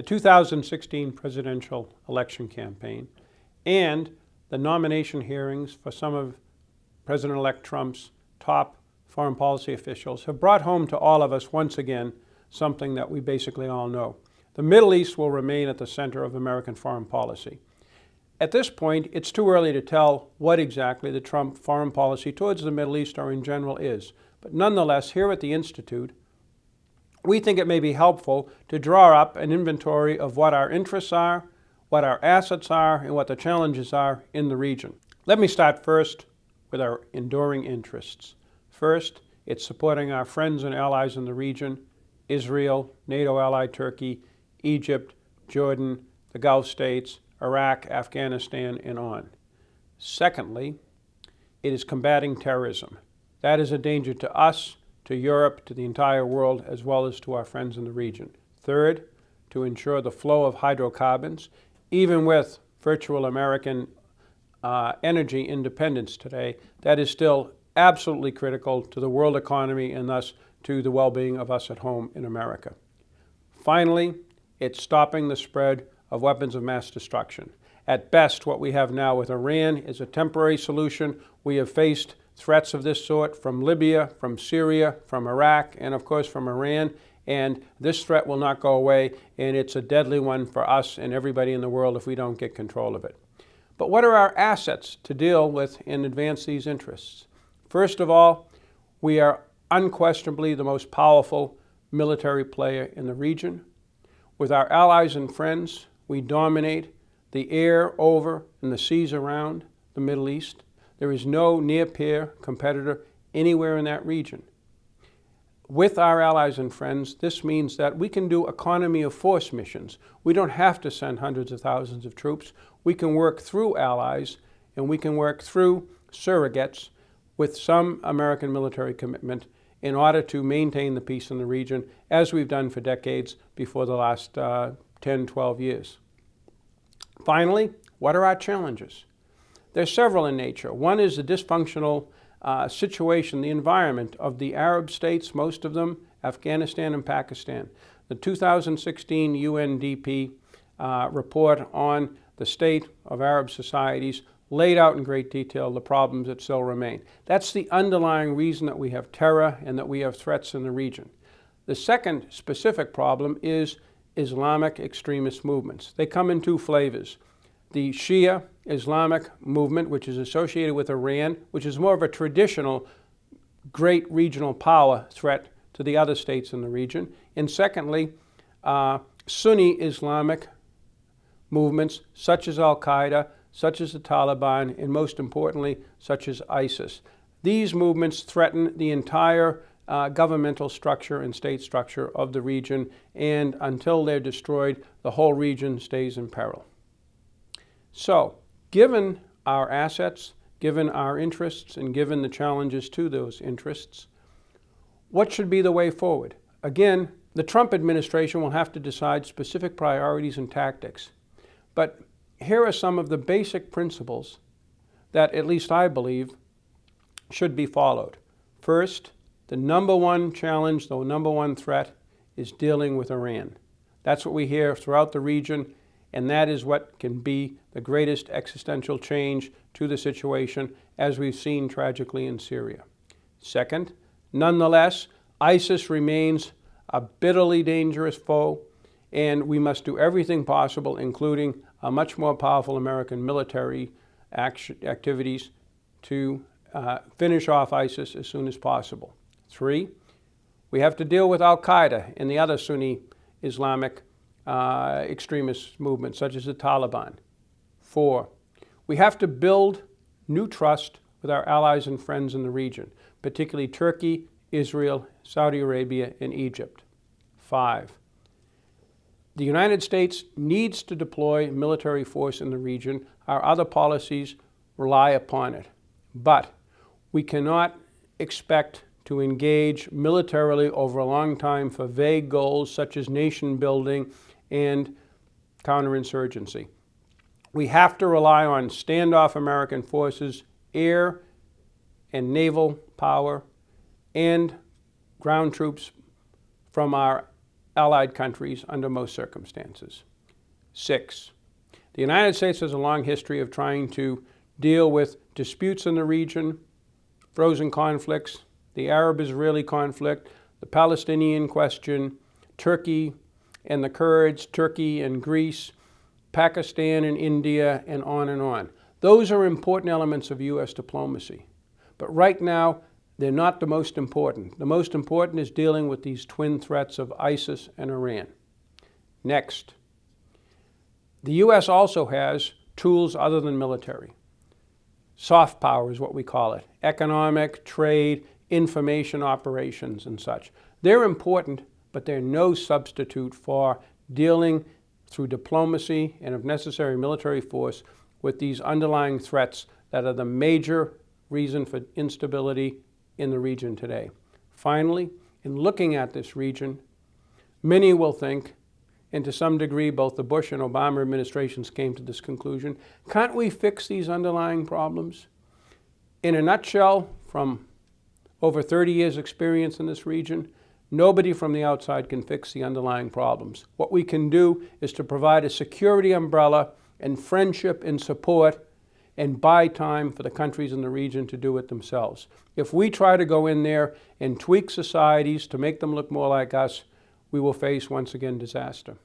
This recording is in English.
the 2016 presidential election campaign, and the nomination hearings for some of President-elect Trump's top foreign policy officials have brought home to all of us once again something that we basically all know. The Middle East will remain at the center of American foreign policy. At this point, it's too early to tell what exactly the Trump foreign policy towards the Middle East or in general is. But nonetheless, here at the Institute, we think it may be helpful to draw up an inventory of what our interests are, what our assets are, and what the challenges are in the region. Let me start first with our enduring interests. First, it's supporting our friends and allies in the region: Israel, NATO ally Turkey, Egypt, Jordan, the Gulf states, Iraq, Afghanistan, and on. Secondly, it is combating terrorism. That is a danger to us, to Europe, to the entire world, as well as to our friends in the region. Third, to ensure the flow of hydrocarbons. Even with virtual American energy independence today, that is still absolutely critical to the world economy and thus to the well-being of us at home in America. Finally, it's stopping the spread of weapons of mass destruction. At best, what we have now with Iran is a temporary solution. We have faced threats of this sort from Libya, from Syria, from Iraq, and of course from Iran. And this threat will not go away, and it's a deadly one for us and everybody in the world if we don't get control of it. But what are our assets to deal with and advance these interests? First of all, we are unquestionably the most powerful military player in the region. With our allies and friends, we dominate the air over and the seas around the Middle East. There is no near-peer competitor anywhere in that region. With our allies and friends, this means that we can do economy of force missions. We don't have to send hundreds of thousands of troops. We can work through allies, and we can work through surrogates with some American military commitment in order to maintain the peace in the region, as we've done for decades before the last 10, 12 years. Finally, what are our challenges? There's several in nature. One is the dysfunctional situation, the environment of the Arab states, most of them, Afghanistan and Pakistan. The 2016 UNDP report on the state of Arab societies laid out in great detail the problems that still remain. That's the underlying reason that we have terror and that we have threats in the region. The second specific problem is Islamic extremist movements. They come in two flavors. The Shia Islamic movement, which is associated with Iran, which is more of a traditional great regional power threat to the other states in the region. And secondly, Sunni Islamic movements such as Al-Qaeda, such as the Taliban, and most importantly, such as ISIS. These movements threaten the entire governmental structure and state structure of the region, and until they're destroyed, the whole region stays in peril. So, given our assets, given our interests, and given the challenges to those interests, what should be the way forward? Again, the Trump administration will have to decide specific priorities and tactics. But here are some of the basic principles that, at least I believe, should be followed. First, the number one challenge, the number one threat, is dealing with Iran. That's what we hear throughout the region, and that is what can be the greatest existential change to the situation, as we've seen tragically in Syria. Second, nonetheless, ISIS remains a bitterly dangerous foe, and we must do everything possible, including a much more powerful American military activities, to finish off ISIS as soon as possible. 3, we have to deal with Al-Qaeda and the other Sunni Islamic extremist movements, such as the Taliban. 4, we have to build new trust with our allies and friends in the region, particularly Turkey, Israel, Saudi Arabia, and Egypt. 5, the United States needs to deploy military force in the region. Our other policies rely upon it. But we cannot expect to engage militarily over a long time for vague goals such as nation building and counterinsurgency. We have to rely on standoff American forces, air and naval power, and ground troops from our allied countries under most circumstances. 6. The United States has a long history of trying to deal with disputes in the region, frozen conflicts, the Arab-Israeli conflict, the Palestinian question, Turkey and the Kurds, Turkey and Greece, Pakistan and India, and on and on. Those are important elements of U.S. diplomacy. But right now, they're not the most important. The most important is dealing with these twin threats of ISIS and Iran. Next, the U.S. also has tools other than military. Soft power is what we call it. Economic, trade, information operations and such. They're important, but they're no substitute for dealing through diplomacy and, if necessary, military force with these underlying threats that are the major reason for instability in the region today. Finally, in looking at this region, many will think, and to some degree both the Bush and Obama administrations came to this conclusion, can't we fix these underlying problems? In a nutshell, from over 30 years' experience in this region, nobody from the outside can fix the underlying problems. What we can do is to provide a security umbrella and friendship and support and buy time for the countries in the region to do it themselves. If we try to go in there and tweak societies to make them look more like us, we will face, once again, disaster.